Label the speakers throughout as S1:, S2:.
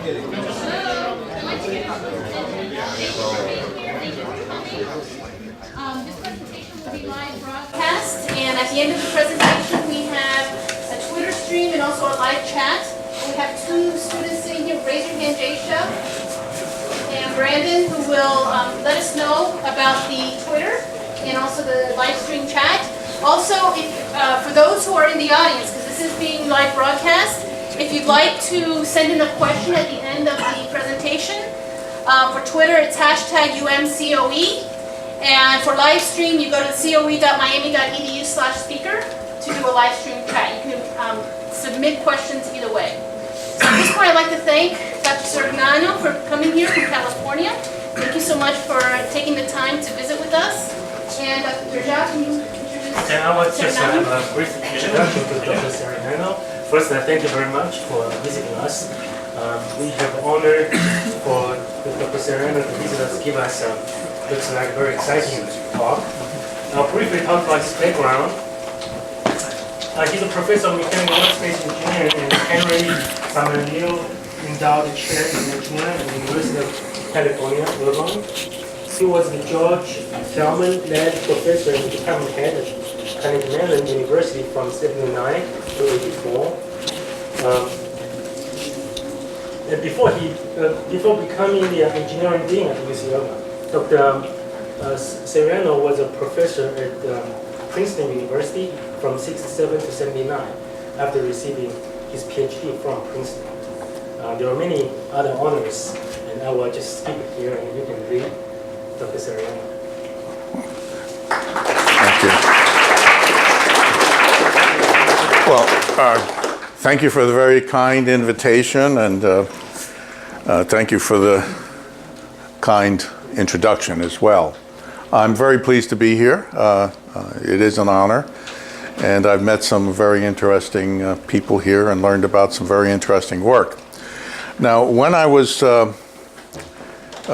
S1: This presentation will be live broadcast, and at the end of the presentation, we have a Twitter stream and also a live chat. We have two students sitting here. Raise your hand, Jaysha and Brandon, who will let us know about the Twitter and also the live stream chat. Also, if, for those who are in the audience, because this is being live broadcast, if you'd like to send in a question at the end of the presentation, for Twitter, it's hashtag UMCOE. And for live stream, you go to coe.miami.edu/speaker to do a live stream chat. You can submit questions either way. So at this point, I'd like to thank Dr. Sirignano for coming here from California. Thank you so much for taking the time to visit with us. And Dr. Jacques, can you introduce
S2: I would just have a brief introduction to Dr. Sirignano. First, thank you very much for visiting us. We have honored for Dr. Sirignano to visit us, give us looks like a very exciting talk. I'll briefly talk about his background. He's a professor of mechanical workspace engineering and Henry Samuel Endowed Chair in Engineering at the University of California, Irvine. He was the George Thelman-led professor and department head at Carnegie Mellon University from 1979 to 1984. And before becoming the engineering dean at UCLA, Dr. Sirignano was a professor at Princeton University from 1967 to 1979 after receiving his PhD from Princeton. There are many other honors, and I will just skip it here and you can read Dr. Sirignano.
S3: Thank you. Well, thank you for the very kind invitation, and thank you for the kind introduction as well. I'm very pleased to be here. It is an honor, and I've met some very interesting people here and learned about some very interesting work. Now, when I was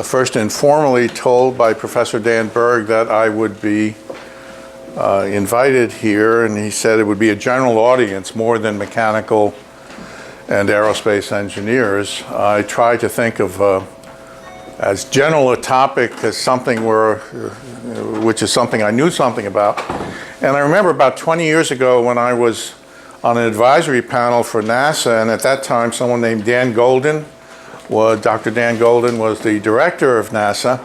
S3: first informally told by Professor Dan Berg that I would be invited here, and he said it would be a general audience more than mechanical and aerospace engineers, I tried to think of as general a topic as something which is something I knew something about. And I remember about 20 years ago when I was on an advisory panel for NASA, and at that time someone named Dan Golden, Dr. Dan Golden was the director of NASA,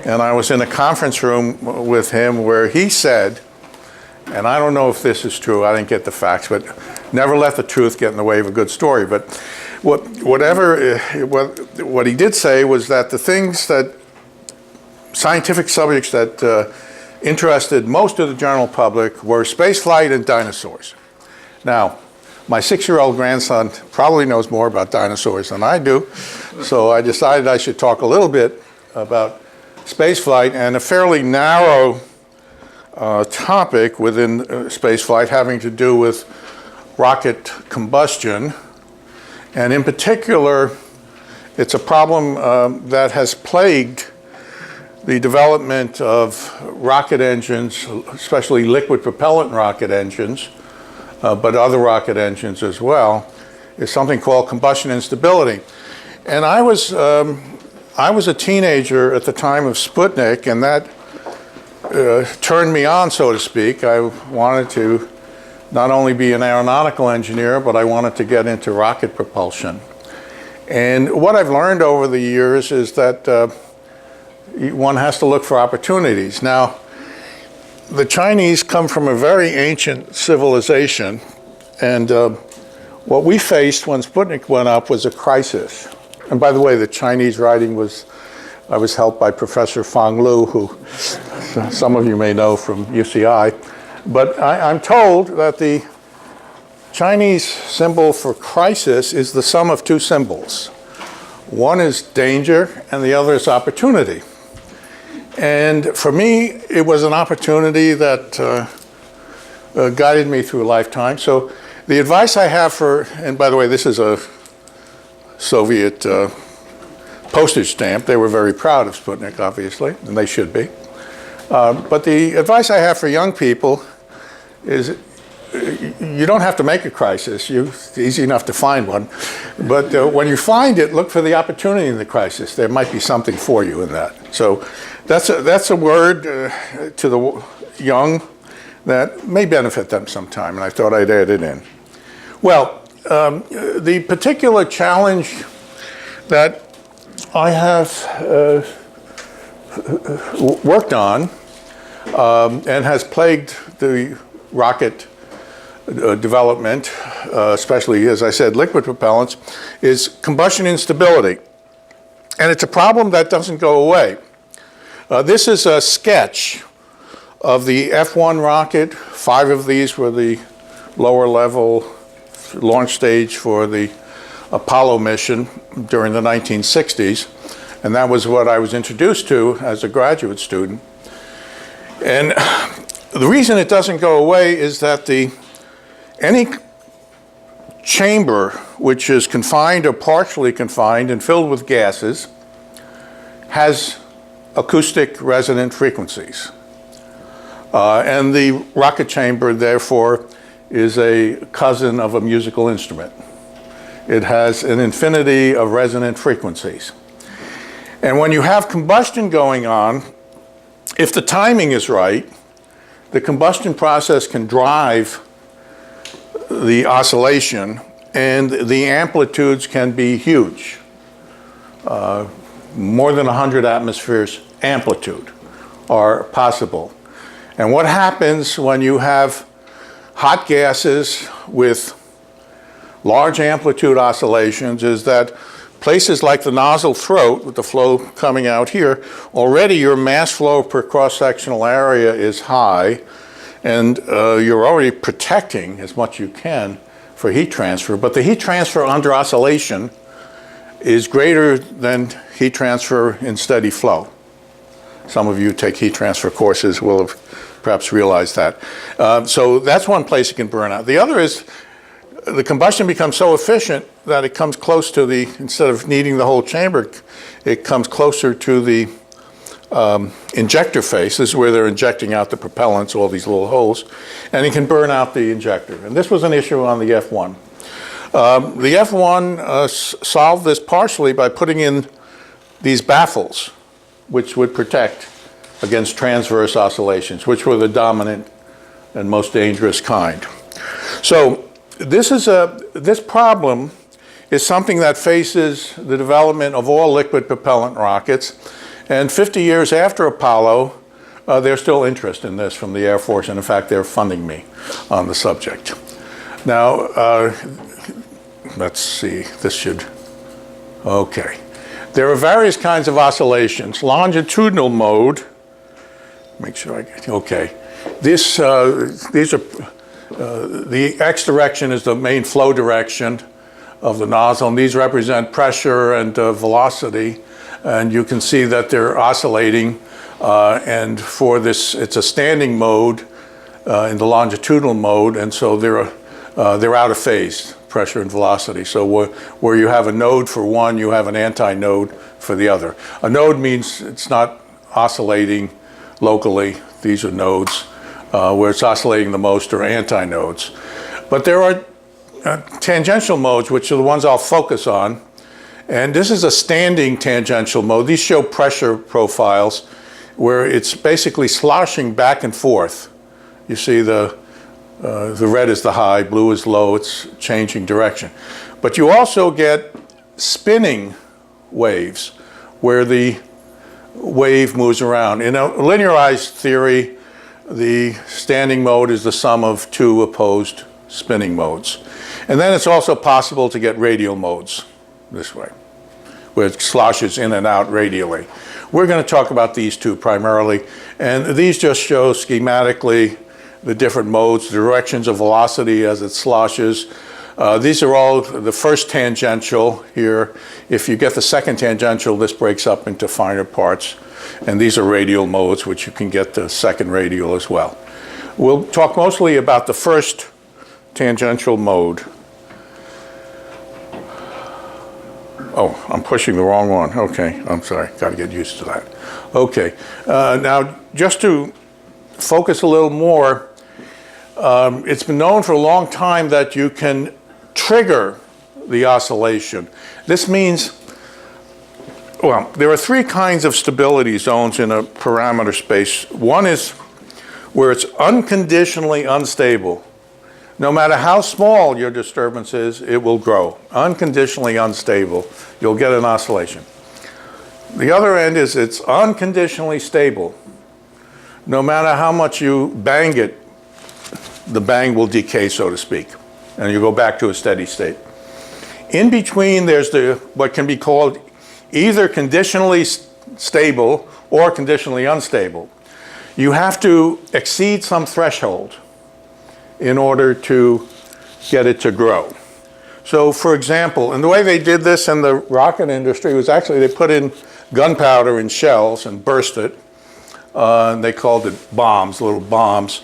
S3: and I was in a conference room with him where he said, and I don't know if this is true, I didn't get the facts, but never let the truth get in the way of a good story. But what he did say was that the things that, scientific subjects that interested most of the general public were spaceflight and dinosaurs. Now, my 6-year-old grandson probably knows more about dinosaurs than I do, so I decided I should talk a little bit about spaceflight and a fairly narrow topic within spaceflight having to do with rocket combustion. And in particular, it's a problem that has plagued the development of rocket engines, especially liquid propellant rocket engines, but other rocket engines as well, is something called combustion instability. And I was a teenager at the time of Sputnik, and that turned me on, so to speak. I wanted to not only be an aeronautical engineer, but I wanted to get into rocket propulsion. And what I've learned over the years is that one has to look for opportunities. Now, the Chinese come from a very ancient civilization, and what we faced when Sputnik went up was a crisis. And by the way, the Chinese writing I was helped by Professor Fang Lu, who some of you may know from UCI. But I'm told that the Chinese symbol for crisis is the sum of two symbols. One is danger, and the other is opportunity. And for me, it was an opportunity that guided me through a lifetime. So the advice I have and by the way, this is a Soviet postage stamp. They were very proud of Sputnik, obviously, and they should be. But the advice I have for young people is you don't have to make a crisis. It's easy enough to find one. But when you find it, look for the opportunity in the crisis. There might be something for you in that. So that's a word to the young that may benefit them sometime, and I thought I'd add it in. Well, the particular challenge that I have worked on and has plagued the rocket development, especially, as I said, liquid propellants, is combustion instability. And it's a problem that doesn't go away. This is a sketch of the F-1 rocket. 5 of these were the lower level launch stage for the Apollo mission during the 1960s. And that was what I was introduced to as a graduate student. And the reason it doesn't go away is that any chamber which is confined or partially confined and filled with gases has acoustic resonant frequencies. And the rocket chamber, therefore, is a cousin of a musical instrument. It has an infinity of resonant frequencies. And when you have combustion going on, if the timing is right, the combustion process can drive the oscillation, and the amplitudes can be huge. More than 100 atmospheres amplitude are possible. And what happens when you have hot gases with large amplitude oscillations is that places like the nozzle throat, with the flow coming out here, already your mass flow per cross-sectional area is high, and you're already protecting as much as you can for heat transfer, but the heat transfer under oscillation is greater than heat transfer in steady flow. Some of you take heat transfer courses will have perhaps realized that. So that's one place it can burn out. The other is the combustion becomes so efficient that it comes close to the, instead of needing the whole chamber, it comes closer to the injector face. This is where they're injecting out the propellants, all these little holes, and it can burn out the injector. And this was an issue on the F-1. The F-1 solved this partially by putting in these baffles, which would protect against transverse oscillations, which were the dominant and most dangerous kind. So this problem is something that faces the development of all liquid propellant rockets. And 50 years after Apollo, there's still interest in this from the Air Force, and in fact, they're funding me on the subject. Now, let's see, this should, okay. There are various kinds of oscillations. Longitudinal mode, make sure I get, okay. These are, the X direction is the main flow direction of the nozzle, and these represent pressure and velocity. And you can see that they're oscillating, and for this, it's a standing mode in the longitudinal mode, and so they're out of phase, pressure and velocity. So where you have a node for one, you have an anti-node for the other. A node means it's not oscillating locally. These are nodes. Where it's oscillating the most are anti-nodes. But there are tangential modes, which are the ones I'll focus on. And this is a standing tangential mode. These show pressure profiles where it's basically sloshing back and forth. You see the red is the high, blue is low, it's changing direction. But you also get spinning waves where the wave moves around. In a linearized theory, the standing mode is the sum of two opposed spinning modes. And then it's also possible to get radial modes this way, where it sloshes in and out radially. We're going to talk about these two primarily, and these just show schematically the different modes, the directions of velocity as it sloshes. These are all the first tangential here. If you get the second tangential, this breaks up into finer parts. And these are radial modes, which you can get the second radial as well. We'll talk mostly about the first tangential mode. Oh, I'm pushing the wrong one. Okay, I'm sorry. Got to get used to that. Okay, now just to focus a little more, it's been known for a long time that you can trigger the oscillation. This means, well, there are three kinds of stability zones in a parameter space. One is where it's unconditionally unstable. No matter how small your disturbance is, it will grow. Unconditionally unstable, you'll get an oscillation. The other end is it's unconditionally stable. No matter how much you bang it, the bang will decay, so to speak, and you go back to a steady state. In between, there's what can be called either conditionally stable or conditionally unstable. You have to exceed some threshold in order to get it to grow. So, for example, and the way they did this in the rocket industry was actually they put in gunpowder in shells and burst it. They called it bombs, little bombs.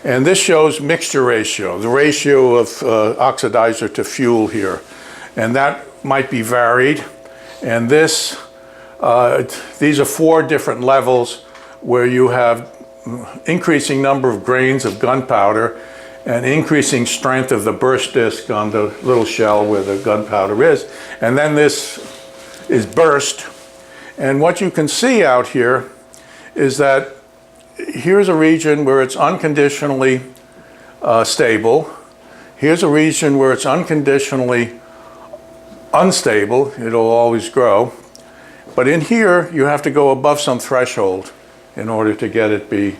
S3: And this shows mixture ratio, the ratio of oxidizer to fuel here. And that might be varied. And these are 4 different levels where you have increasing number of grains of gunpowder and increasing strength of the burst disk on the little shell where the gunpowder is. And then this is burst. And what you can see out here is that here's a region where it's unconditionally stable. Here's a region where it's unconditionally unstable. It'll always grow. But in here, you have to go above some threshold in order to get it be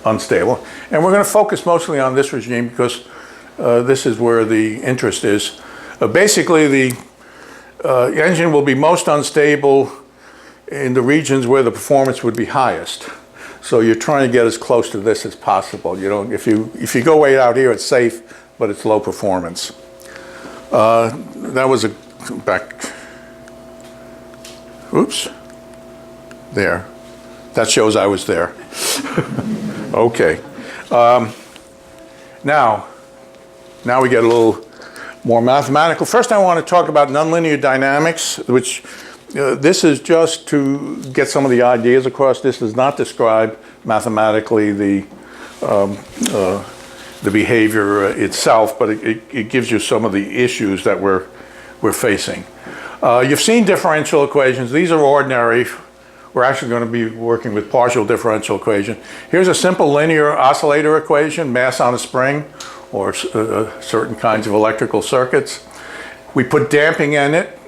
S3: unstable. And we're going to focus mostly on this regime because this is where the interest is. Basically, the engine will be most unstable in the regions where the performance would be highest. So you're trying to get as close to this as possible. You don't, if you go way out here, it's safe, but it's low performance. That was a back. Oops. There. That shows I was there. Okay. Now we get a little more mathematical. First, I want to talk about nonlinear dynamics, which this is just to get some of the ideas across. This does not describe mathematically the behavior itself, but it gives you some of the issues that we're facing. You've seen differential equations. These are ordinary. We're actually going to be working with partial differential equation. Here's a simple linear oscillator equation, mass on a spring, or certain kinds of electrical circuits. We put damping in it.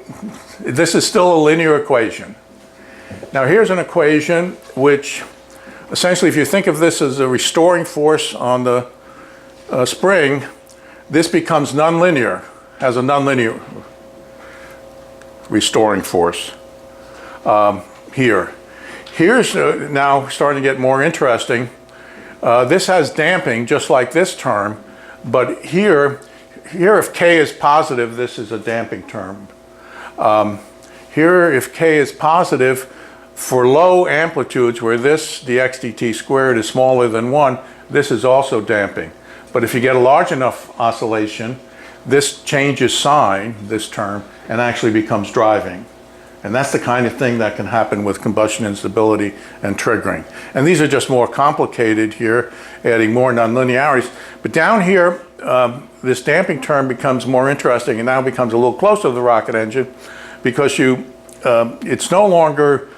S3: This is still a linear equation. Now here's an equation which, essentially, if you think of this as a restoring force on the spring, this becomes nonlinear, has a nonlinear restoring force here. Here's now starting to get more interesting. This has damping just like this term, but here if K is positive, this is a damping term. Here if K is positive, for low amplitudes where this dx dt squared is smaller than 1, this is also damping. But if you get a large enough oscillation, this changes sign, this term, and actually becomes driving. And that's the kind of thing that can happen with combustion instability and triggering. And these are just more complicated here, adding more nonlinearities. But down here, this damping term becomes more interesting and now becomes a little closer to the rocket engine because it's no longer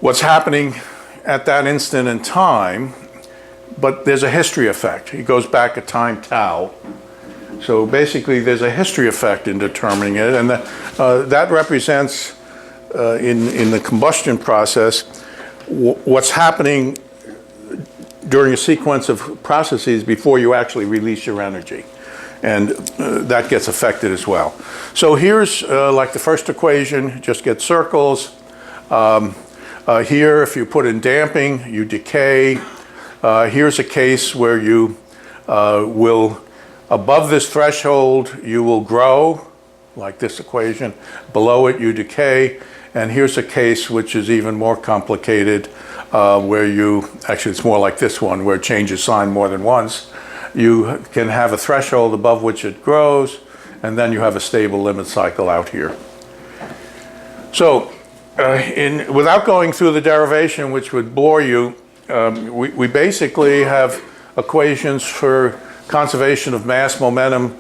S3: what's happening at that instant in time, but there's a history effect. It goes back a time tau. So basically there's a history effect in determining it, and that represents in the combustion process what's happening during a sequence of processes before you actually release your energy. And that gets affected as well. So here's like the first equation, just get circles. Here, if you put in damping, you decay. Here's a case where you will, above this threshold, you will grow, like this equation. Below it, you decay. And here's a case which is even more complicated, where you, actually it's more like this one, where it changes sign more than once. You can have a threshold above which it grows, and then you have a stable limit cycle out here. So, without going through the derivation, which would bore you, we basically have equations for conservation of mass, momentum,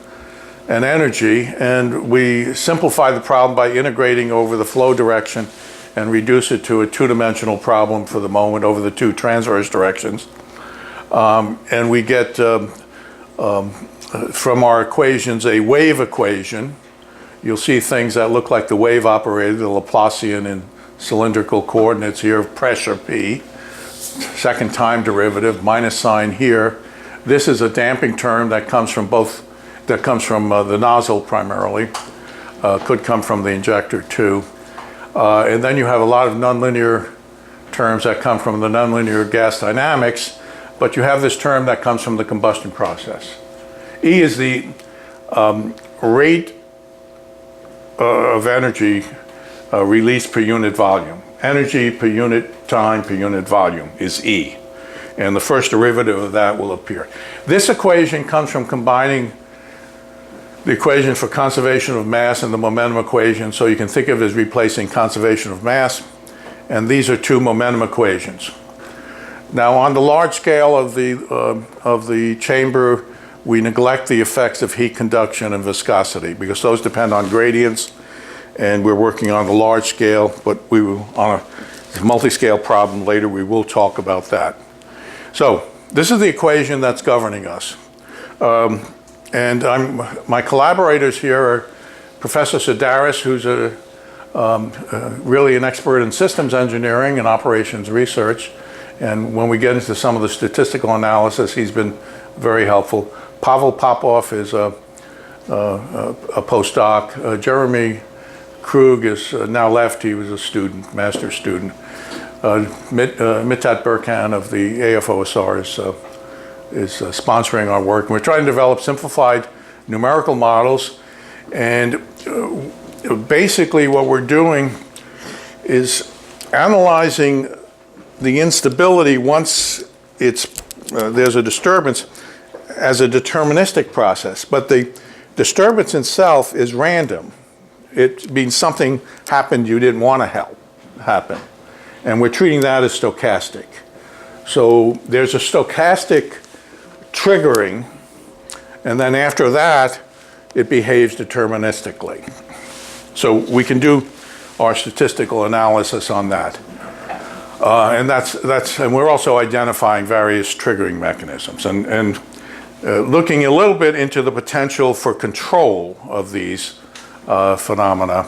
S3: and energy, and we simplify the problem by integrating over the flow direction and reduce it to a two-dimensional problem for the moment over the two transverse directions. And we get, from our equations, a wave equation. You'll see things that look like the wave operator, the Laplacian in cylindrical coordinates here of pressure P, second time derivative, minus sign here. This is a damping term that comes from the nozzle primarily, could come from the injector too. And then you have a lot of nonlinear terms that come from the nonlinear gas dynamics, but you have this term that comes from the combustion process. E is the rate of energy released per unit volume. Energy per unit time per unit volume is E. And the first derivative of that will appear. This equation comes from combining the equation for conservation of mass and the momentum equation, so you can think of it as replacing conservation of mass, and these are two momentum equations. Now, on the large scale of the chamber, we neglect the effects of heat conduction and viscosity because those depend on gradients, and we're working on the large scale, but we will, on a multi-scale problem later, we will talk about that. So this is the equation that's governing us. And my collaborators here are Professor Sedaris, who's really an expert in systems engineering and operations research. And when we get into some of the statistical analysis, he's been very helpful. Pavel Popov is a postdoc. Jeremy Krug is now left. He was a student, master's student. Mittat Burkhan of the AFOSR is sponsoring our work. And we're trying to develop simplified numerical models. And basically what we're doing is analyzing the instability once there's a disturbance as a deterministic process. But the disturbance itself is random. It means something happened you didn't want to happen. And we're treating that as stochastic. So there's a stochastic triggering, and then after that, it behaves deterministically. So we can do our statistical analysis on that. And we're also identifying various triggering mechanisms and looking a little bit into the potential for control of these phenomena.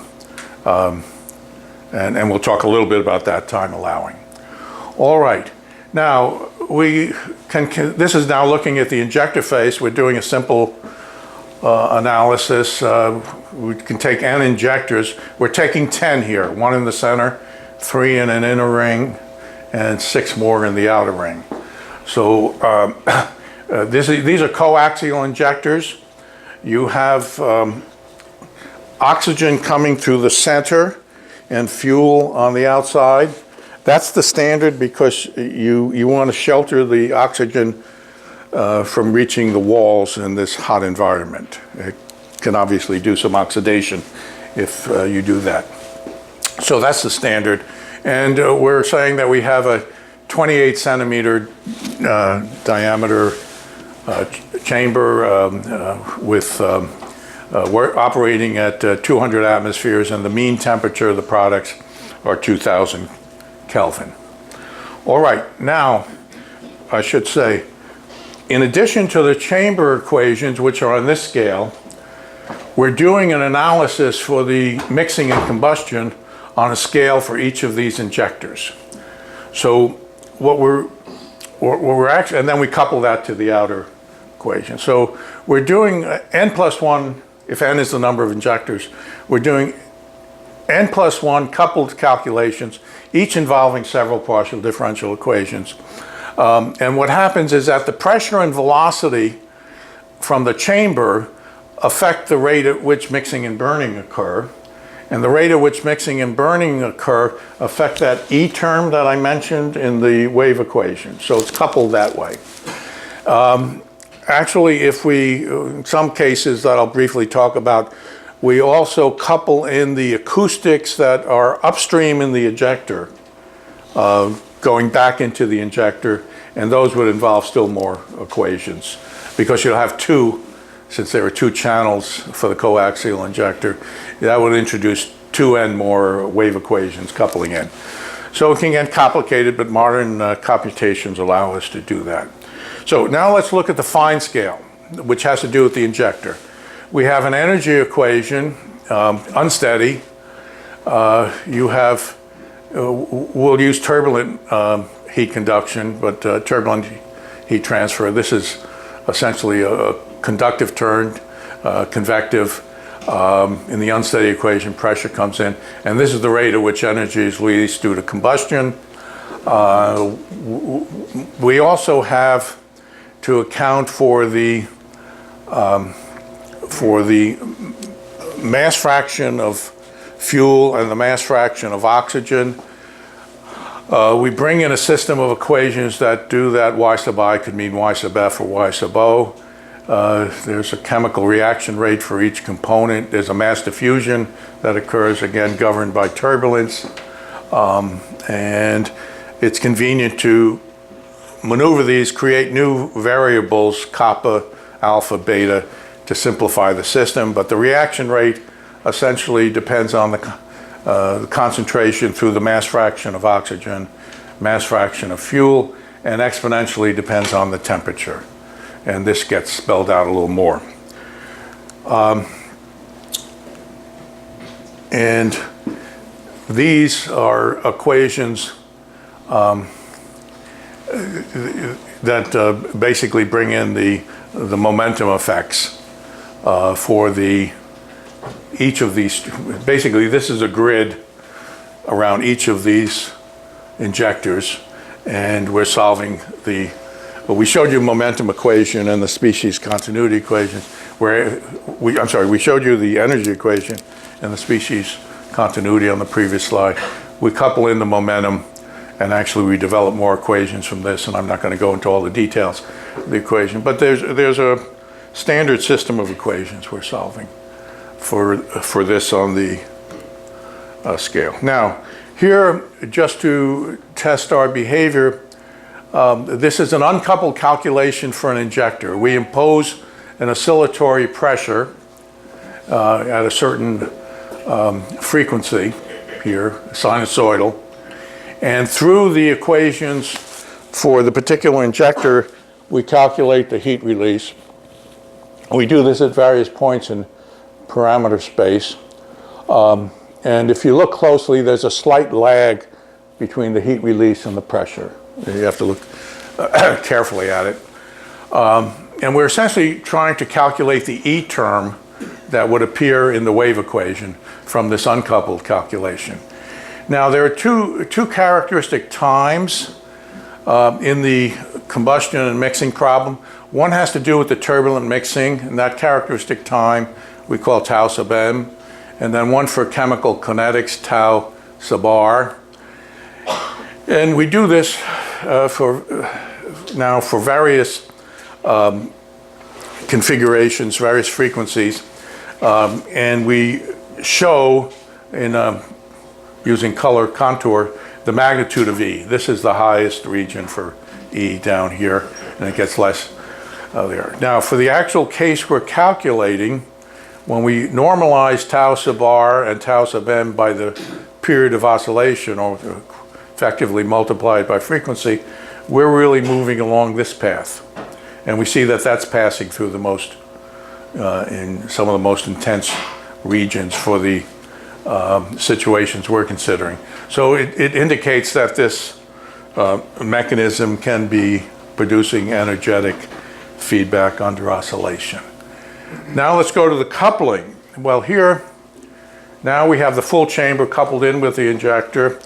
S3: And we'll talk a little bit about that, time allowing. All right. Now, this is now looking at the injector face. We're doing a simple analysis. We can take n injectors. We're taking 10 here, 1 in the center, 3 in an inner ring, and 6 more in the outer ring. So these are coaxial injectors. You have oxygen coming through the center and fuel on the outside. That's the standard because you want to shelter the oxygen from reaching the walls in this hot environment. It can obviously do some oxidation if you do that. So that's the standard. And we're saying that we have a 28 centimeter diameter chamber with we're operating at 200 atmospheres, and the mean temperature of the products are 2000 Kelvin. All right, now I should say, in addition to the chamber equations, which are on this scale, we're doing an analysis for the mixing and combustion on a scale for each of these injectors. So what we're actually, and then we couple that to the outer equation. So we're doing n plus 1, if n is the number of injectors, we're doing n plus 1 coupled calculations, each involving several partial differential equations. And what happens is that the pressure and velocity from the chamber affect the rate at which mixing and burning occur. And the rate at which mixing and burning occur affect that E term that I mentioned in the wave equation. So it's coupled that way. Actually, if we, in some cases that I'll briefly talk about, we also couple in the acoustics that are upstream in the ejector, going back into the injector, and those would involve still more equations, because you'll have two, since there are two channels for the coaxial injector, that would introduce 2n more wave equations coupling in. So it can get complicated, but modern computations allow us to do that. So now let's look at the Finescale, which has to do with the injector. We have an energy equation, unsteady. We'll use turbulent heat conduction, but turbulent heat transfer. This is essentially a conductive turn, convective. In the unsteady equation, pressure comes in, and this is the rate at which energy is released due to combustion. We also have to account for the mass fraction of fuel and the mass fraction of oxygen. We bring in a system of equations that do that. Y sub I could mean Y sub F or Y sub O. There's a chemical reaction rate for each component. There's a mass diffusion that occurs, again, governed by turbulence. And it's convenient to maneuver these, create new variables, kappa, alpha, beta, to simplify the system. But the reaction rate essentially depends on the concentration through the mass fraction of oxygen, mass fraction of fuel, and exponentially depends on the temperature. And this gets spelled out a little more. And these are equations that basically bring in the momentum effects for each of these. Basically, this is a grid around each of these injectors, and we're solving well, we showed you momentum equation and the species continuity equation, we showed you the energy equation and the species continuity on the previous slide. We couple in the momentum, and actually we develop more equations from this, and I'm not going to go into all the details of the equation, but there's a standard system of equations we're solving for this on the scale. Now, here, just to test our behavior, this is an uncoupled calculation for an injector. We impose an oscillatory pressure at a certain frequency here, sinusoidal, and through the equations for the particular injector, we calculate the heat release. We do this at various points in parameter space. And if you look closely, there's a slight lag between the heat release and the pressure. You have to look carefully at it. And we're essentially trying to calculate the E term that would appear in the wave equation from this uncoupled calculation. Now, there are two characteristic times in the combustion and mixing problem. One has to do with the turbulent mixing, and that characteristic time we call tau sub m, and then one for chemical kinetics, tau sub r. And we do this for various configurations, various frequencies, and we show using color contour the magnitude of E. This is the highest region for E down here, and it gets less there. Now, for the actual case we're calculating, when we normalize tau sub r and tau sub m by the period of oscillation, or effectively multiplied by frequency, we're really moving along this path. And we see that that's passing through the most, in some of the most intense regions for the situations we're considering. So it indicates that this mechanism can be producing energetic feedback under oscillation. Now let's go to the coupling. Well, here, now we have the full chamber coupled in with the injector.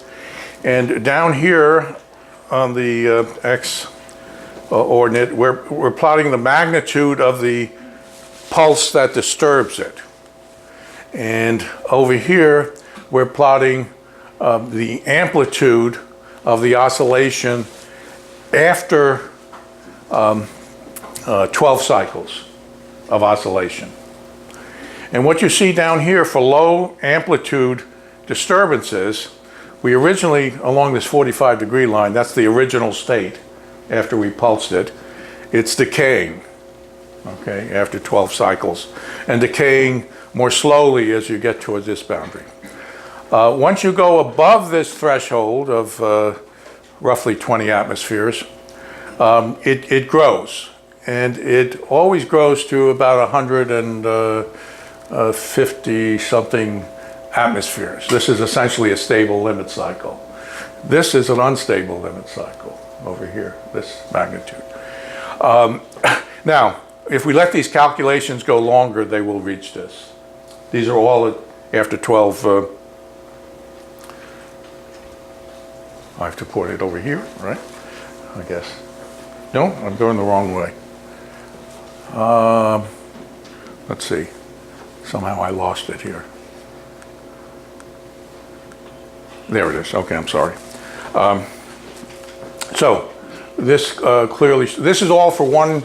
S3: And down here on the X ordinate, we're plotting the magnitude of the pulse that disturbs it. And over here, we're plotting the amplitude of the oscillation after 12 cycles of oscillation. And what you see down here for low amplitude disturbances, we originally, along this 45-degree line, that's the original state after we pulsed it, it's decaying, okay, after 12 cycles, and decaying more slowly as you get towards this boundary. Once you go above this threshold of roughly 20 atmospheres, it grows, and it always grows to about 150 something atmospheres. This is essentially a stable limit cycle. This is an unstable limit cycle over here, this magnitude. Now, if we let these calculations go longer, they will reach this. These are all after 12. I have to put it over here, right? I guess. No, I'm going the wrong way. Let's see. Somehow I lost it here. There it is. Okay, I'm sorry. So this clearly, this is all for one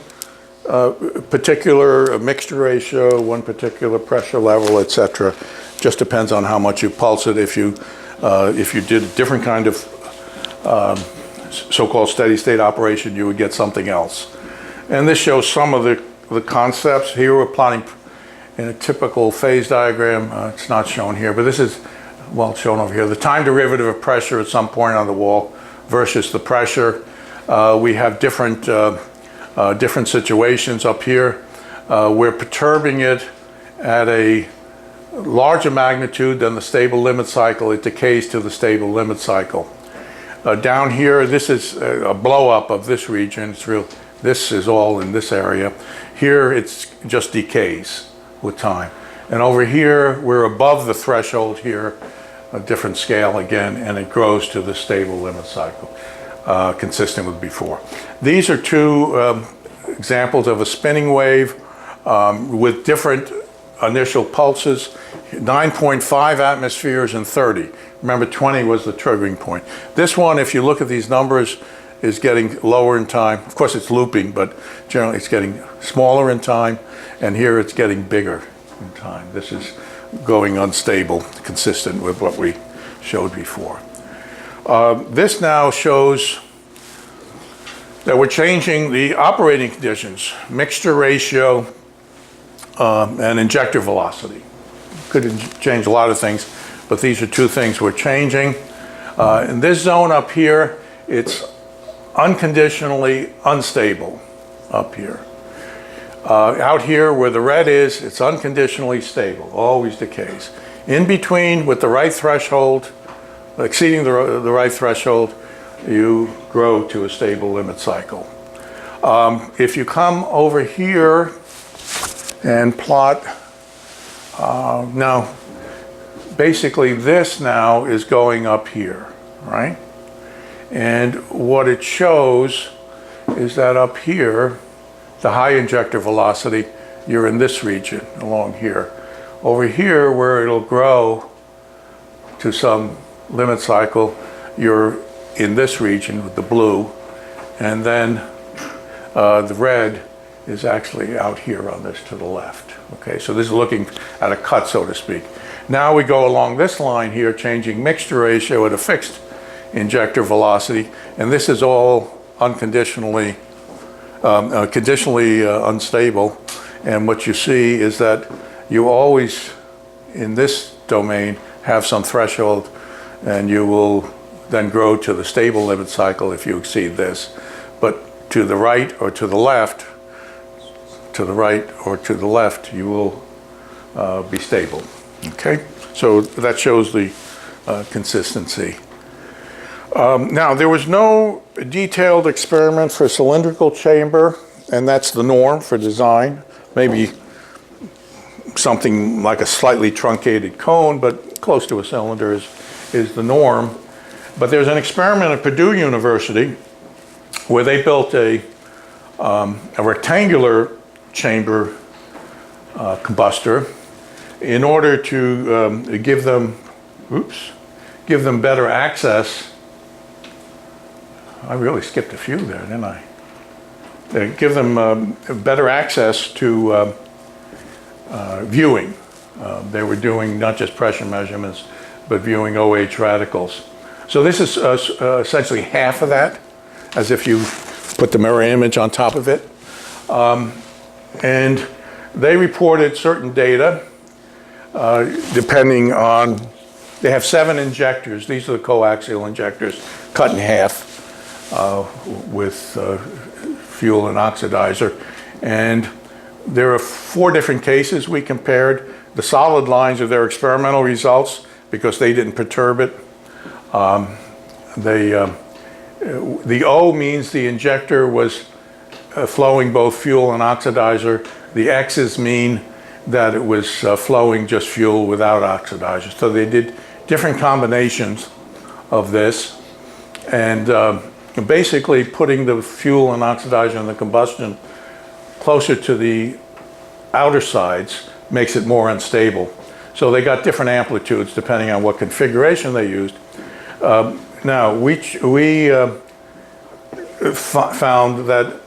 S3: particular mixture ratio, one particular pressure level, etc. Just depends on how much you pulse it. If you did a different kind of so-called steady state operation, you would get something else. And this shows some of the concepts. Here we're plotting in a typical phase diagram. It's not shown here, but this is, well, shown over here. The time derivative of pressure at some point on the wall versus the pressure. We have different situations up here. We're perturbing it at a larger magnitude than the stable limit cycle. It decays to the stable limit cycle. Down here, this is a blow up of this region. This is all in this area. Here, it's just decays with time. And over here, we're above the threshold here, a different scale again, and it grows to the stable limit cycle, consistent with before. These are two examples of a spinning wave with different initial pulses, 9.5 atmospheres and 30. Remember, 20 was the triggering point. This one, if you look at these numbers, is getting lower in time. Of course, it's looping, but generally it's getting smaller in time, and here it's getting bigger in time. This is going unstable, consistent with what we showed before. This now shows that we're changing the operating conditions, mixture ratio, and injector velocity. Could change a lot of things, but these are two things we're changing. In this zone up here, it's unconditionally unstable up here. Out here where the red is, it's unconditionally stable, always decays. In between, with the right threshold, exceeding the right threshold, you grow to a stable limit cycle. If you come over here and plot, now, basically this now is going up here, right? And what it shows is that up here, the high injector velocity, you're in this region along here. Over here, where it'll grow to some limit cycle, you're in this region with the blue, and then the red is actually out here on this to the left. Okay, so this is looking at a cut, so to speak. Now we go along this line here, changing mixture ratio at a fixed injector velocity, and this is all unconditionally, conditionally unstable. And what you see is that you always, in this domain, have some threshold, and you will then grow to the stable limit cycle if you exceed this. But to the right or to the left, you will be stable. Okay, so that shows the consistency. Now, there was no detailed experiment for cylindrical chamber, and that's the norm for design. Maybe something like a slightly truncated cone, but close to a cylinder is the norm. But there's an experiment at Purdue University where they built a rectangular chamber combustor in order to give them better access. I really skipped a few there, didn't I? Give them better access to viewing. They were doing not just pressure measurements, but viewing OH radicals. So this is essentially half of that, as if you put the mirror image on top of it. And they reported certain data depending on, they have 7 injectors. These are the coaxial injectors cut in half with fuel and oxidizer. And there are 4 different cases we compared. The solid lines are their experimental results because they didn't perturb it. The O means the injector was flowing both fuel and oxidizer. The X's mean that it was flowing just fuel without oxidizer. So they did different combinations of this, and basically putting the fuel and oxidizer in the combustion closer to the outer sides makes it more unstable. So they got different amplitudes depending on what configuration they used. Now, we found that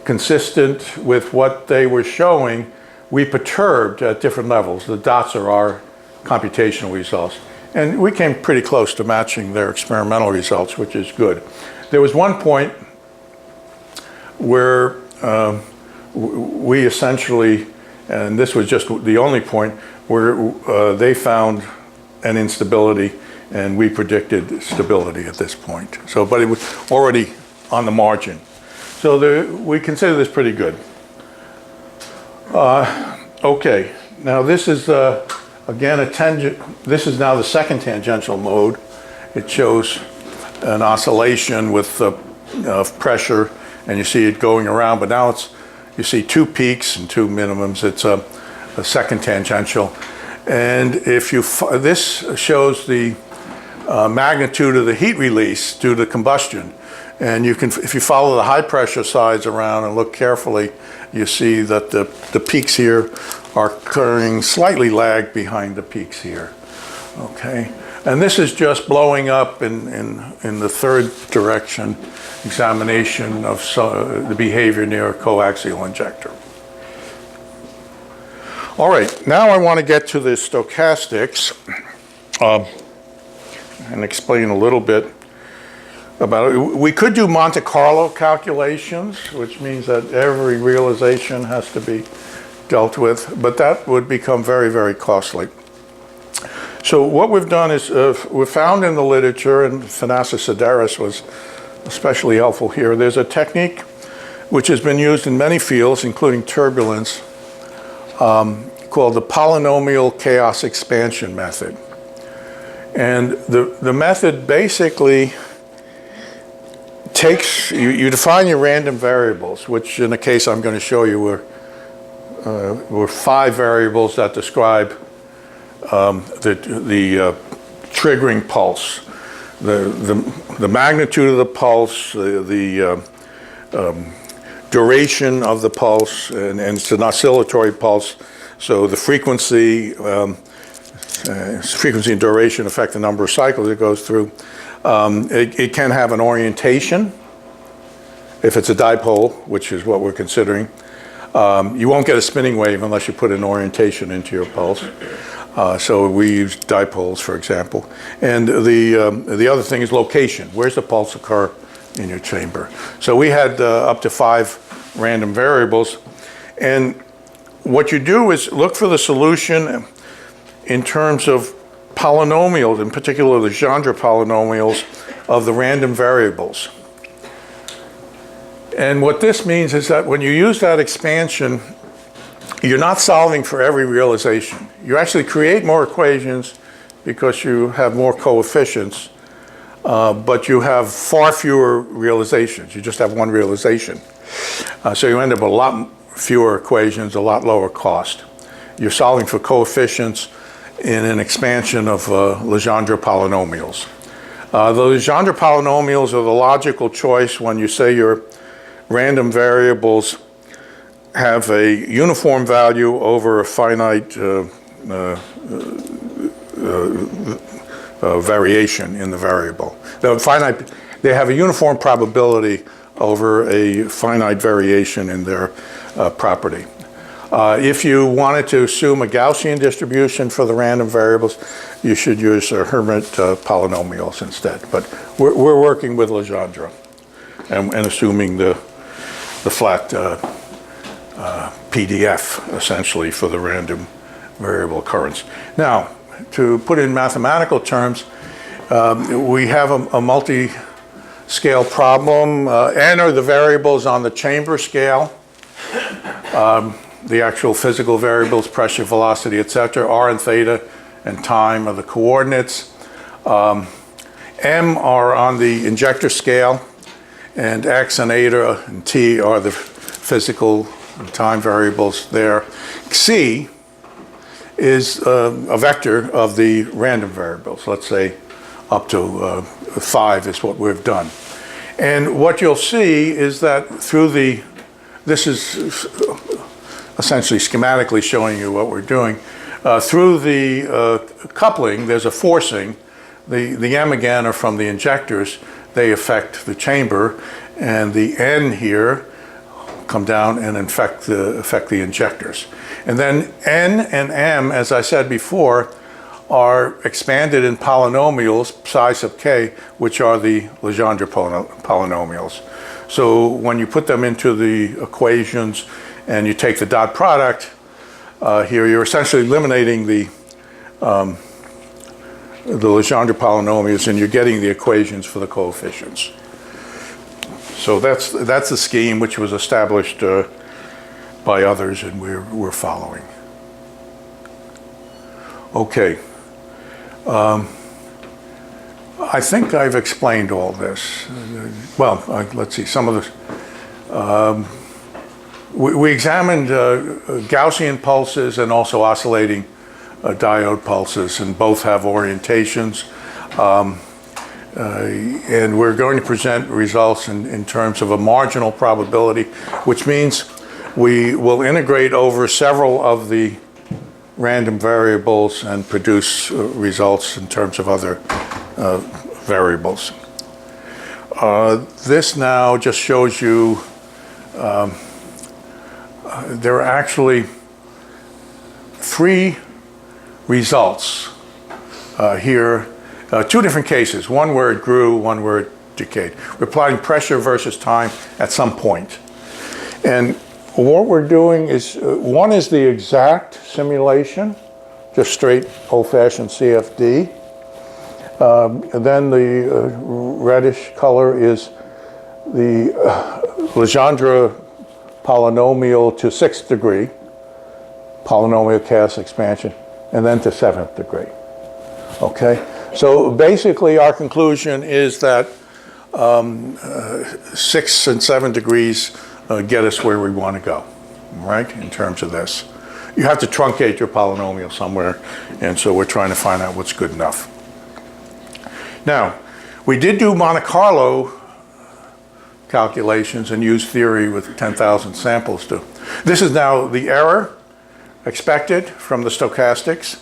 S3: consistent with what they were showing, we perturbed at different levels. The dots are our computational results. And we came pretty close to matching their experimental results, which is good. There was one point where we essentially, and this was just the only point, where they found an instability and we predicted stability at this point. So, but it was already on the margin. So we consider this pretty good. Okay, now this is again a tangent. This is now the second tangential mode. It shows an oscillation with pressure, and you see it going around. But now you see 2 peaks and 2 minimums. It's a second tangential, and if you this shows the magnitude of the heat release due to combustion. And you can, if you follow the high pressure sides around and look carefully, you see that the peaks here are occurring slightly lagged behind the peaks here. Okay, and this is just blowing up in the third direction examination of the behavior near a coaxial injector. All right, now I want to get to the stochastics and explain a little bit about it. We could do Monte Carlo calculations, which means that every realization has to be dealt with, but that would become very, very costly. So what we've done is we've found in the literature, and Finescale was especially helpful here, there's a technique which has been used in many fields, including turbulence, called the polynomial chaos expansion method. And the method basically takes, you define your random variables, which in the case I'm going to show you were 5 variables that describe the triggering pulse, the magnitude of the pulse, the duration of the pulse, and it's an oscillatory pulse, so the frequency and duration affect the number of cycles it goes through. It can have an orientation if it's a dipole, which is what we're considering. You won't get a spinning wave unless you put an orientation into your pulse. So we use dipoles, for example. And the other thing is location. Where's the pulse occur in your chamber? So we had up to 5 random variables. And what you do is look for the solution in terms of polynomials, in particular the Legendre polynomials of the random variables. And what this means is that when you use that expansion, you're not solving for every realization. You actually create more equations because you have more coefficients, but you have far fewer realizations. You just have one realization. So you end up with a lot fewer equations, a lot lower cost. You're solving for coefficients in an expansion of Legendre polynomials. The Legendre polynomials are the logical choice when you say your random variables have a uniform value over a finite variation in the variable. They have a uniform probability over a finite variation in their property. If you wanted to assume a Gaussian distribution for the random variables, you should use Hermite polynomials instead. But we're working with Legendre. and assuming the flat PDF, essentially, for the random variable occurrence. Now, to put it in mathematical terms, we have a multi-scale problem. N are the variables on the chamber scale, the actual physical variables, pressure, velocity, etc. R and theta and time are the coordinates. M are on the injector scale, and X and eta and T are the physical and time variables there. C is a vector of the random variables. Let's say up to 5 is what we've done. And what you'll see is that through this is essentially schematically showing you what we're doing. Through the coupling, there's a forcing. The M again are from the injectors. They affect the chamber, and the N here come down and affect the injectors. And then N and M, as I said before, are expanded in polynomials, psi sub k, which are the Legendre polynomials. So when you put them into the equations and you take the dot product, here you're essentially eliminating the Legendre polynomials, and you're getting the equations for the coefficients. So that's the scheme which was established by others, and we're following. Okay. I think I've explained all this. Well, let's see, some of this. We examined Gaussian pulses and also oscillating diode pulses, and both have orientations. And we're going to present results in terms of a marginal probability, which means we will integrate over several of the random variables and produce results in terms of other variables. This now just shows you there are actually 3 results here. 2 different cases, one where it grew, one where it decayed. We're plotting pressure versus time at some point. And what we're doing is, one is the exact simulation, just straight old-fashioned CFD. And then the reddish color is the Legendre polynomial to 6th degree, polynomial chaos expansion, and then to 7th degree. Okay? So basically our conclusion is that 6 and 7 degrees get us where we want to go, right, in terms of this. You have to truncate your polynomial somewhere, and so we're trying to find out what's good enough. Now, we did do Monte Carlo calculations and use theory with 10,000 samples too. This is now the error expected from the stochastics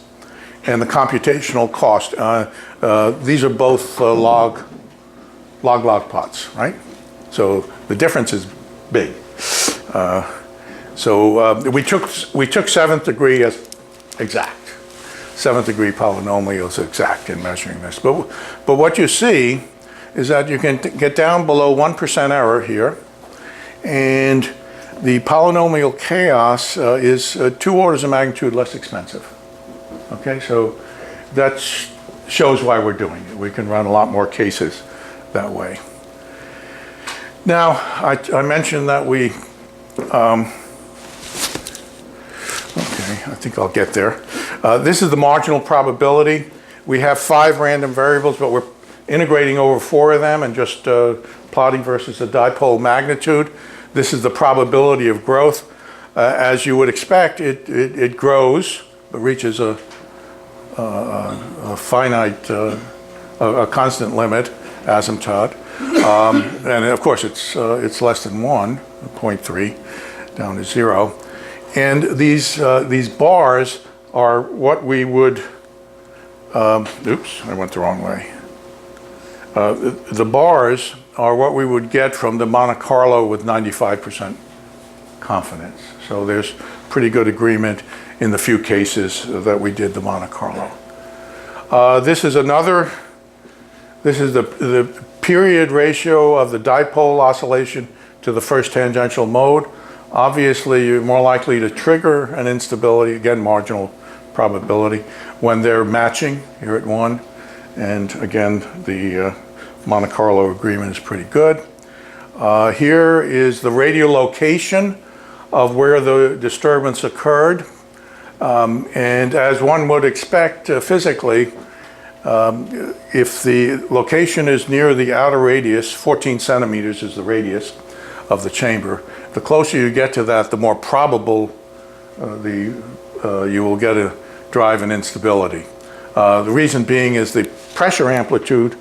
S3: and the computational cost. These are both log plots, right? So the difference is big. We took 7th degree as exact. 7th degree polynomial is exact in measuring this. But what you see is that you can get down below 1% error here, and the polynomial chaos is 2 orders of magnitude less expensive. Okay, so that shows why we're doing it. We can run a lot more cases that way. Now, I mentioned that we, okay, I think I'll get there. This is the marginal probability. We have 5 random variables, but we're integrating over 4 of them and just plotting versus the dipole magnitude. This is the probability of growth. As you would expect, it grows, but reaches a finite, a constant limit, asymptote. And of course, it's less than 1, 0.3, down to 0. And these bars are what we would, oops, I went the wrong way. The bars are what we would get from the Monte Carlo with 95% confidence. So there's pretty good agreement in the few cases that we did the Monte Carlo. This is the period ratio of the dipole oscillation to the first tangential mode. Obviously, you're more likely to trigger an instability, again, marginal probability, when they're matching here at 1. And again, the Monte Carlo agreement is pretty good. Here is the radiolocation of where the disturbance occurred. And as one would expect physically, if the location is near the outer radius, 14 centimeters is the radius of the chamber, the closer you get to that, the more probable you will get a drive and instability. The reason being is the pressure amplitude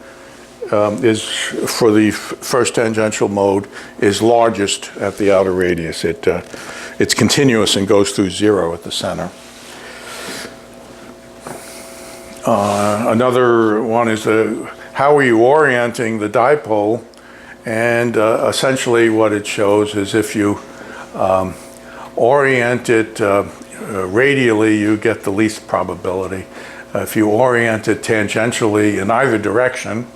S3: is for the first tangential mode is largest at the outer radius. It's continuous and goes through 0 at the center. Another one is how are you orienting the dipole? And essentially what it shows is if you orient it radially, you get the least probability. If you orient it tangentially in either direction,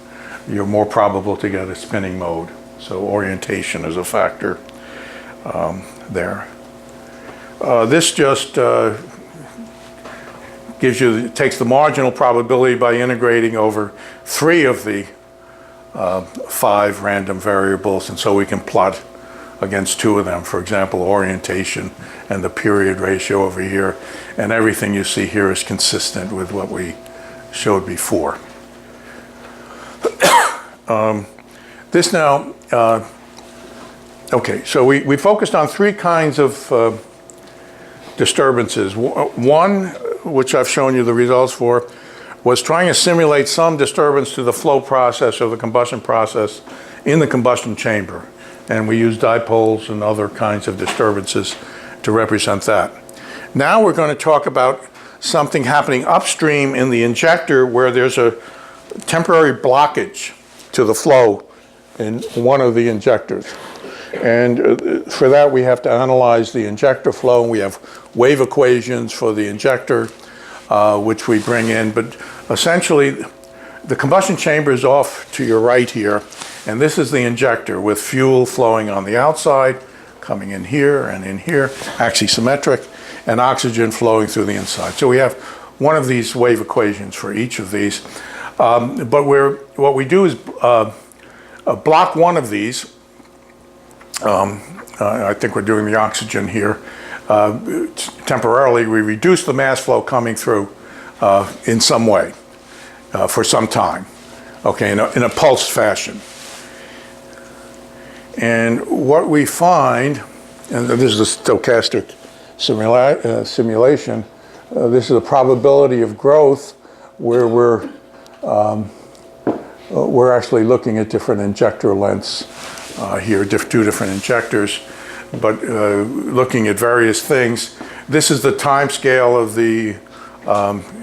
S3: you're more probable to get a spinning mode. So orientation is a factor there. This just takes the marginal probability by integrating over 3 of the 5 random variables, and so we can plot against 2 of them. For example, orientation and the period ratio over here, and everything you see here is consistent with what we showed before. This now, okay, so we focused on 3 kinds of disturbances. One, which I've shown you the results for, was trying to simulate some disturbance to the flow process or the combustion process in the combustion chamber. And we use dipoles and other kinds of disturbances to represent that. Now we're going to talk about something happening upstream in the injector where there's a temporary blockage to the flow in one of the injectors. And for that, we have to analyze the injector flow. We have wave equations for the injector, which we bring in. But essentially, the combustion chamber is off to your right here. And this is the injector with fuel flowing on the outside, coming in here and in here, axisymmetric, and oxygen flowing through the inside. So we have one of these wave equations for each of these. But what we do is block one of these. I think we're doing the oxygen here. Temporarily, we reduce the mass flow coming through in some way for some time, okay, in a pulse fashion. And what we find, and this is a stochastic simulation, this is a probability of growth where we're actually looking at different injector lengths here, 2 different injectors, but looking at various things. This is the time scale of the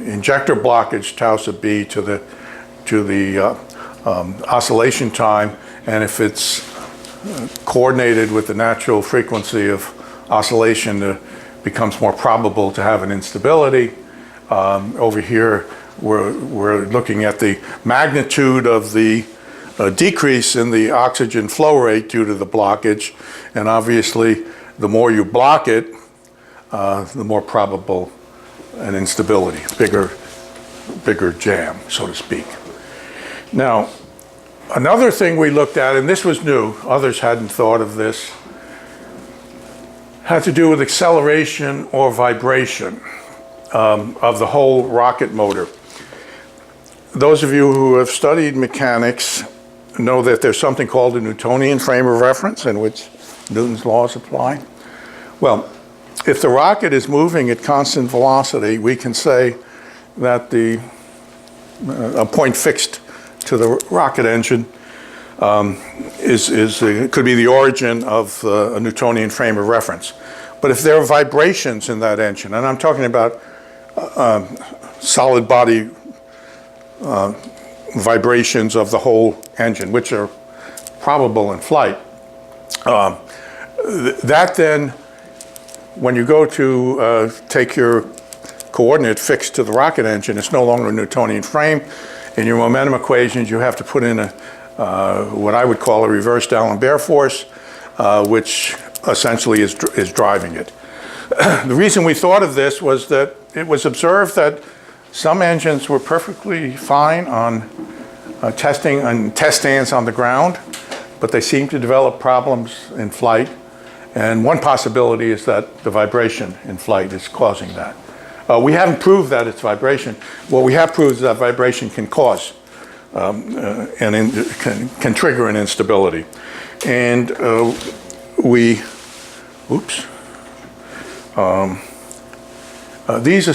S3: injector blockage, tau sub b, to the oscillation time, and if it's coordinated with the natural frequency of oscillation, it becomes more probable to have an instability. Over here, we're looking at the magnitude of the decrease in the oxygen flow rate due to the blockage, and obviously the more you block it, the more probable an instability, bigger jam, so to speak. Now, another thing we looked at, and this was new, others hadn't thought of this, had to do with acceleration or vibration of the whole rocket motor. Those of you who have studied mechanics know that there's something called a Newtonian frame of reference in which Newton's laws apply. Well, if the rocket is moving at constant velocity, we can say that a point fixed to the rocket engine could be the origin of a Newtonian frame of reference. But if there are vibrations in that engine, and I'm talking about solid body vibrations of the whole engine, which are probable in flight, that then, when you go to take your coordinate fixed to the rocket engine, it's no longer a Newtonian frame. In your momentum equations, you have to put in what I would call a reverse D'Alembert force, which essentially is driving it. The reason we thought of this was that it was observed that some engines were perfectly fine on testing on test stands on the ground, but they seemed to develop problems in flight. And one possibility is that the vibration in flight is causing that. We haven't proved that it's vibration. What we have proved is that vibration can cause can trigger an instability. And these are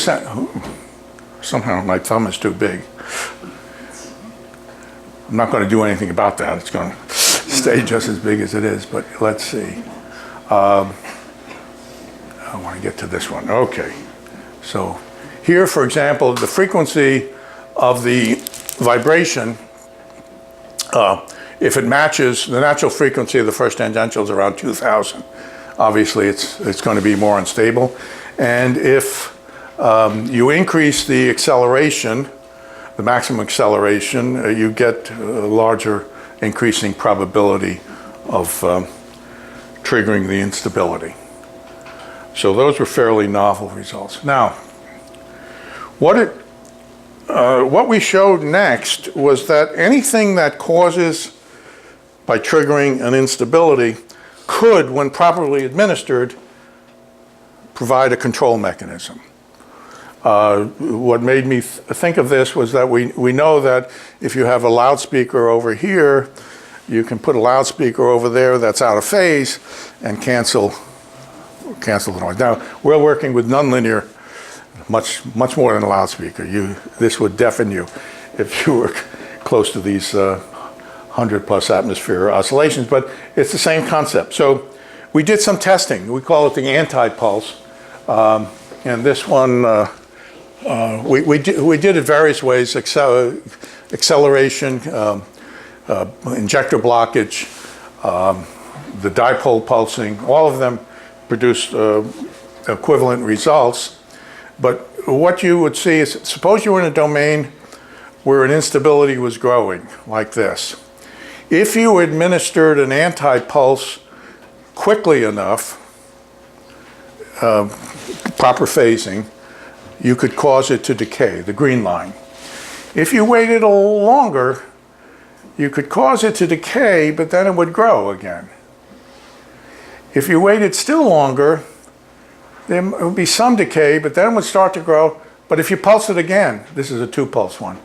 S3: somehow my thumb is too big. I'm not going to do anything about that. It's going to stay just as big as it is, but let's see. I want to get to this one. Okay. So here, for example, the frequency of the vibration, if it matches the natural frequency of the first tangential is around 2,000. Obviously, it's going to be more unstable. And if you increase the acceleration, the maximum acceleration, you get a larger increasing probability of triggering the instability. So those were fairly novel results. Now, what we showed next was that anything that causes, by triggering an instability, could, when properly administered, provide a control mechanism. What made me think of this was that we know that if you have a loudspeaker over here, you can put a loudspeaker over there that's out of phase and cancel the noise. Now, we're working with nonlinear, much more than a loudspeaker. This would deafen you if you were close to these 100+ atmosphere oscillations, but it's the same concept. So we did some testing. We call it the Antipulse. And this one, we did it various ways: acceleration, injector blockage, the dipole pulsing. All of them produced equivalent results. But what you would see is, suppose you were in a domain where an instability was growing, like this. If you administered an antipulse quickly enough, proper phasing, you could cause it to decay, the green line. If you waited a little longer, you could cause it to decay, but then it would grow again. If you waited still longer, there would be some decay, but then it would start to grow. But if you pulse it again, this is a 2-pulse one,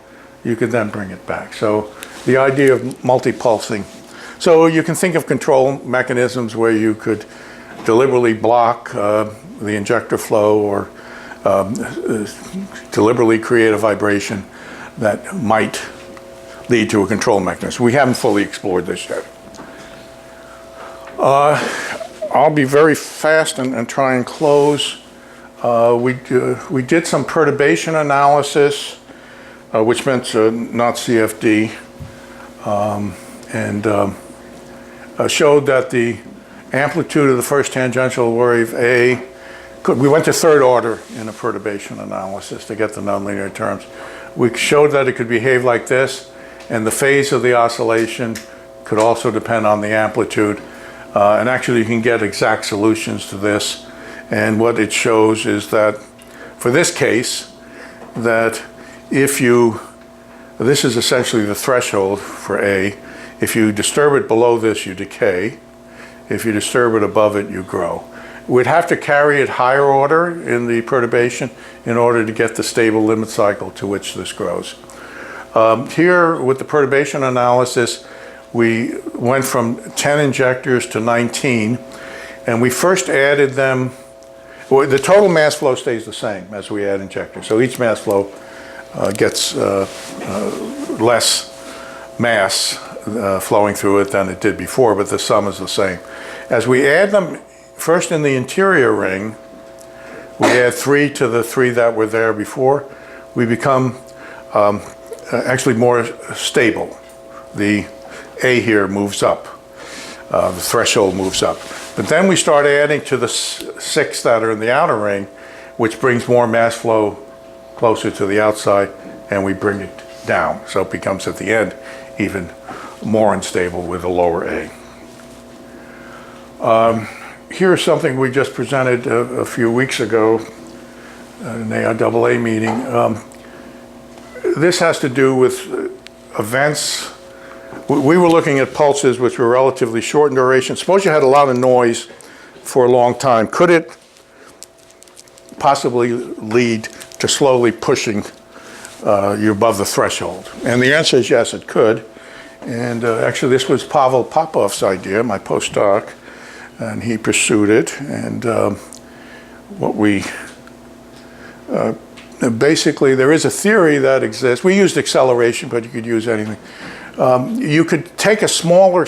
S3: you could then bring it back. So the idea of multi-pulsing. So you can think of control mechanisms where you could deliberately block the injector flow, or deliberately create a vibration that might lead to a control mechanism. We haven't fully explored this yet. I'll be very fast and try and close. We did some perturbation analysis, which meant not CFD, and showed that the amplitude of the first tangential wave A, we went to third order in a perturbation analysis to get the nonlinear terms. We showed that it could behave like this, and the phase of the oscillation could also depend on the amplitude. And actually you can get exact solutions to this. And what it shows is that for this case, that if this is essentially the threshold for A. If you disturb it below this, you decay. If you disturb it above it, you grow. We'd have to carry it higher order in the perturbation in order to get the stable limit cycle to which this grows. Here with the perturbation analysis, we went from 10 injectors to 19, and we first added them. Well, the total mass flow stays the same as we add injectors. So each mass flow gets less mass flowing through it than it did before, but the sum is the same. As we add them first in the interior ring, we add 3 to the 3 that were there before, we become actually more stable. The A here moves up, the threshold moves up. But then we start adding to the 6 that are in the outer ring, which brings more mass flow closer to the outside, and we bring it down. So it becomes at the end even more unstable with a lower A. Here's something we just presented a few weeks ago at an AIAA meeting. This has to do with events. We were looking at pulses which were relatively short in duration. Suppose you had a lot of noise for a long time. Could it possibly lead to slowly pushing you above the threshold? And the answer is yes, it could. And actually, this was Pavel Popov's idea, my postdoc, and he pursued it. And what we basically, there is a theory that exists. We used acceleration, but you could use anything. You could take a smaller,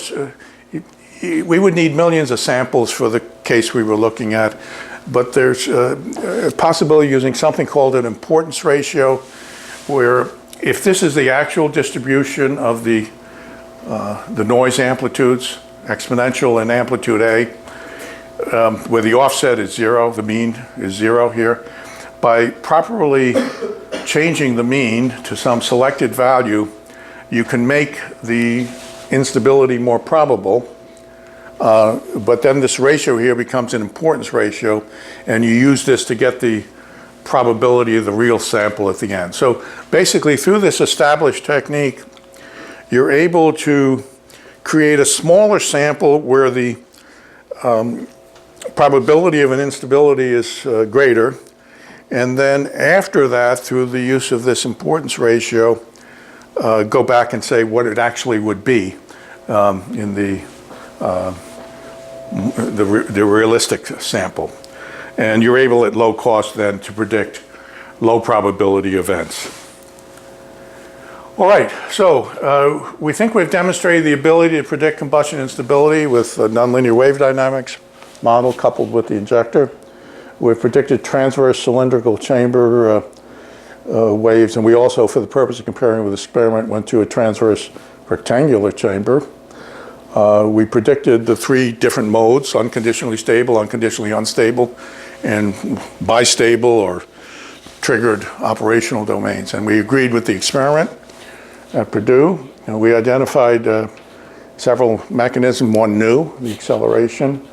S3: we would need millions of samples for the case we were looking at, but there's a possibility using something called an importance ratio, where if this is the actual distribution of the noise amplitudes, exponential and amplitude A, where the offset is 0, the mean is 0 here, by properly changing the mean to some selected value, you can make the instability more probable, but then this ratio here becomes an importance ratio, and you use this to get the probability of the real sample at the end. So basically, through this established technique, you're able to create a smaller sample where the probability of an instability is greater, and then after that, through the use of this importance ratio, go back and say what it actually would be in the realistic sample. And you're able at low cost then to predict low probability events. All right, so we think we've demonstrated the ability to predict combustion instability with a nonlinear wave dynamics model coupled with the injector. We've predicted transverse cylindrical chamber waves, and we also, for the purpose of comparing with the experiment, went to a transverse rectangular chamber. We predicted the 3 different modes: unconditionally stable, unconditionally unstable, and bistable or triggered operational domains. And we agreed with the experiment at Purdue, and we identified several mechanisms, one new, the acceleration,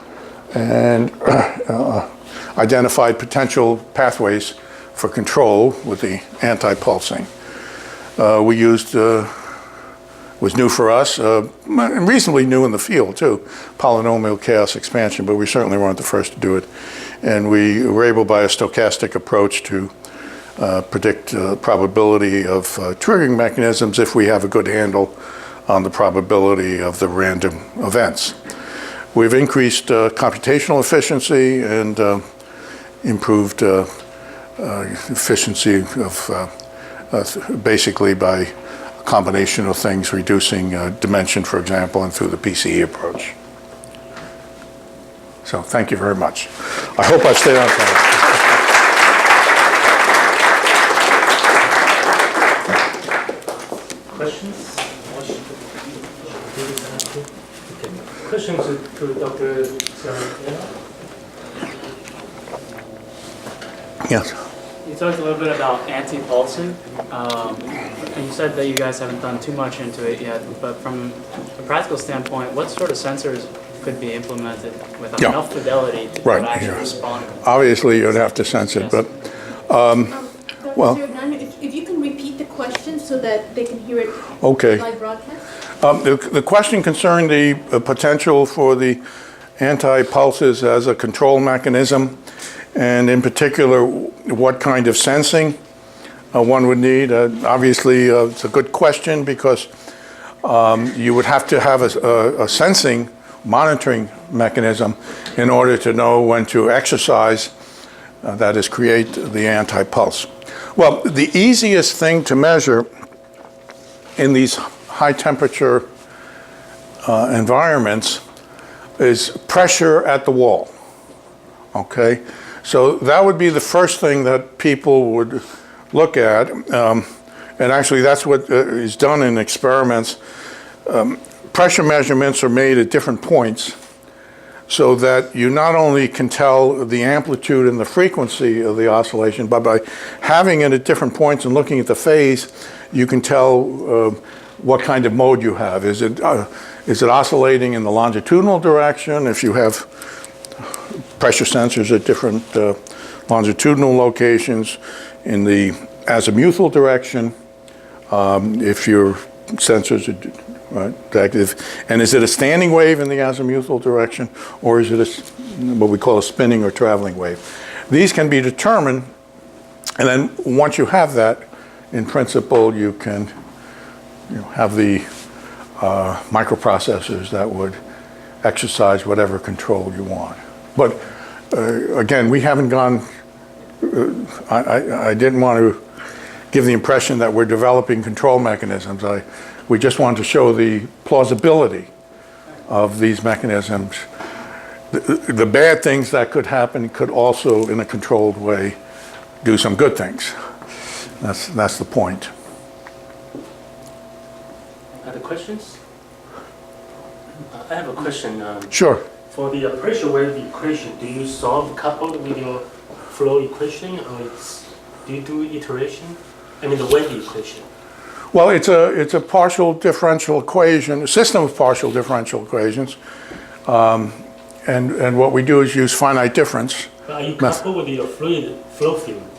S3: and identified potential pathways for control with the anti-pulsing. We used, was new for us, and reasonably new in the field too, polynomial chaos expansion, but we certainly weren't the first to do it. And we were able, by a stochastic approach, to predict probability of triggering mechanisms if we have a good handle on the probability of the random events. We've increased computational efficiency and improved efficiency of basically by a combination of things, reducing dimension, for example, and through the PCE approach. So thank you very much. I hope I stayed on time.
S2: Questions? Questions to Dr. Sirignano?
S3: Yes.
S4: You talked a little bit about antipulsing, and you said that you guys haven't done too much into it yet, but from a practical standpoint, what sort of sensors could be implemented with enough fidelity to actually respond?
S3: Obviously, you'd have to sense it, but well,
S1: Dr. Sirignano, if you can repeat the question so that they can hear it live broadcast.
S3: The question concerned the potential for the anti-pulses as a control mechanism, and in particular, what kind of sensing one would need. Obviously, it's a good question because you would have to have a sensing monitoring mechanism in order to know when to exercise, that is, create the anti-pulse. Well, the easiest thing to measure in these high temperature environments is pressure at the wall, okay? So that would be the first thing that people would look at, and actually that's what is done in experiments. Pressure measurements are made at different points so that you not only can tell the amplitude and the frequency of the oscillation, but by having it at different points and looking at the phase, you can tell what kind of mode you have. Is it oscillating in the longitudinal direction? If you have pressure sensors at different longitudinal locations, in the azimuthal direction, if your sensors are active, and is it a standing wave in the azimuthal direction, or is it what we call a spinning or traveling wave? These can be determined, and then once you have that, in principle, you can have the microprocessors that would exercise whatever control you want. But again, we haven't gone, I didn't want to give the impression that we're developing control mechanisms. We just wanted to show the plausibility of these mechanisms. The bad things that could happen could also, in a controlled way, do some good things. That's the point.
S2: Other questions? I have a question.
S3: Sure.
S2: For the pressure wave equation, do you solve coupled with your flow equation, or do you do iteration? I mean the wave equation.
S3: Well, it's a partial differential equation, a system of partial differential equations, and what we do is use finite difference.
S2: Are you coupled with your flow field?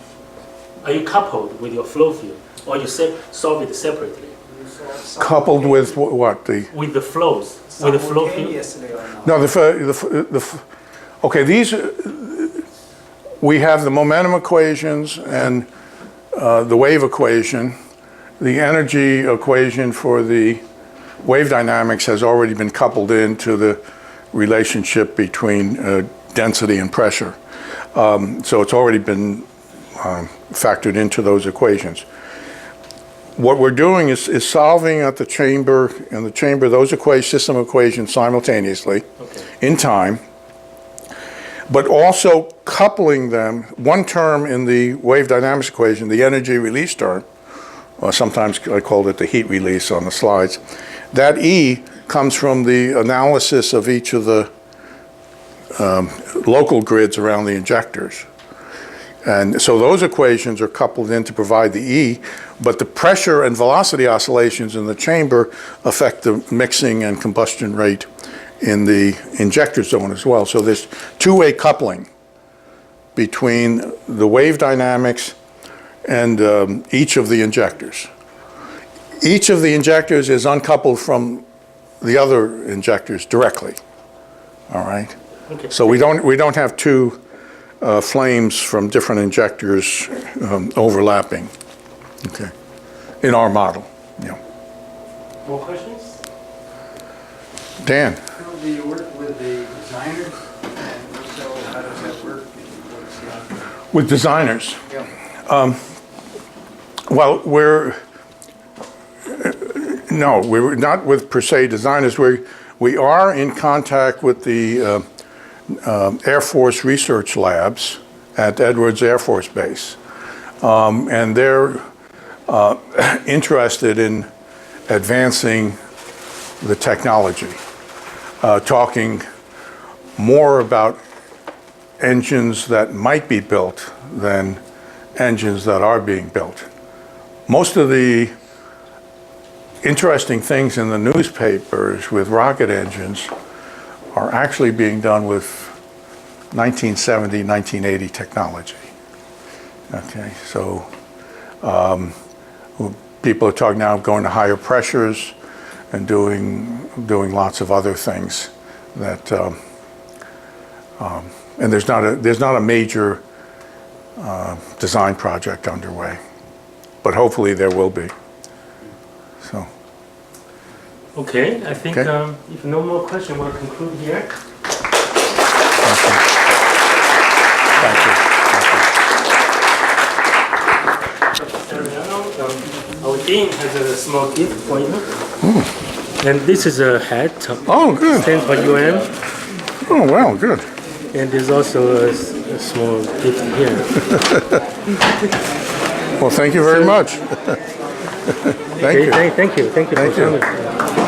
S2: Are you coupled with your flow field, or you solve it separately?
S3: Coupled with what?
S2: With the flows, with the flow field.
S3: No, okay. These we have the momentum equations and the wave equation. The energy equation for the wave dynamics has already been coupled into the relationship between density and pressure. So it's already been factored into those equations. What we're doing is solving at the chamber, those system equations simultaneously, in time, but also coupling them, one term in the wave dynamics equation, the energy release term, or sometimes I called it the heat release on the slides. That E comes from the analysis of each of the local grids around the injectors. And so those equations are coupled in to provide the E, but the pressure and velocity oscillations in the chamber affect the mixing and combustion rate in the injector zone as well. So there's two-way coupling between the wave dynamics and each of the injectors. Each of the injectors is uncoupled from the other injectors directly. All right. Okay. So we don't have two flames from different injectors overlapping. Okay. In our model. Yeah.
S2: More questions?
S3: Dan.
S5: Do you work with the designers? And if so, how does that work?
S3: With designers?
S5: Yeah.
S3: Well, we're not with per se designers. We are in contact with the Air Force research labs at Edwards Air Force Base, and they're interested in advancing the technology, talking more about engines that might be built than engines that are being built. Most of the interesting things in the newspapers with rocket engines are actually being done with 1970, 1980 technology. Okay, so people are talking now of going to higher pressures and doing lots of other things that, and there's not a major design project underway, but hopefully there will be. So.
S2: Okay, I think if no more questions, we'll conclude here.
S3: Thank you. Thank you.
S2: Our dean has a small gift for you. And this is a hat.
S3: Oh, good.
S2: Stand for UN.
S3: Oh, well, good.
S2: And there's also a small gift here.
S3: Well, thank you very much. Thank you.
S2: Thank you. Thank you for coming.